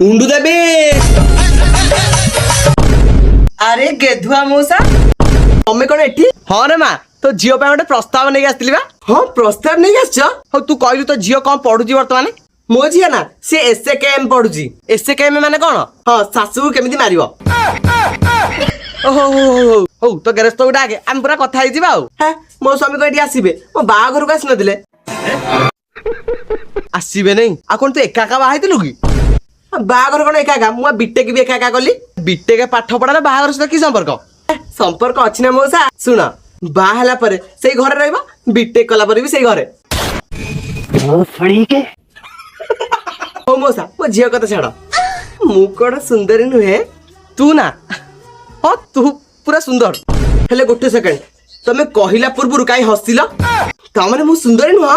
उंडू देबे अरे गेधुआ मौसा तमे कोन एठी हां रे मां तो जियो पे गोटे प्रस्ताव नहीं आसतिली बा हां प्रस्ताव नहीं आछो हो तू कहलु तो जियो कोन पढुजी वर्तमान मो झिया ना से एसकेएम पढुजी एसकेएम माने कोन हां सासू केमिति मारिबो ओहो हो तो गैरेज तो उडा आगे हम पूरा कथा ही जिबा हां मो स्वामी को एठी आसीबे मो बा घर को आसी न दिले आसीबे नहीं आ कोन तू एका का बाहाइतिलु की बाहागर कोन एका मु बीटेक भी एका कली बीटेक पाठ पढ़ा ना बाहागर सहित की संपर्क संपर्क अछि ना मौसा सुन बाहला परे सेई घरे रहबा बीटेक कला परे भी सेई घरे ओ फड़ी के ओ मौसा मो झियो कथा छाड़ मु कोड सुंदरी नुहे तू ना हो तू पूरा सुंदर हेले गोटे सेकंड तमे कहिला पूर्व काई हसिला त माने मु सुंदरी नुहा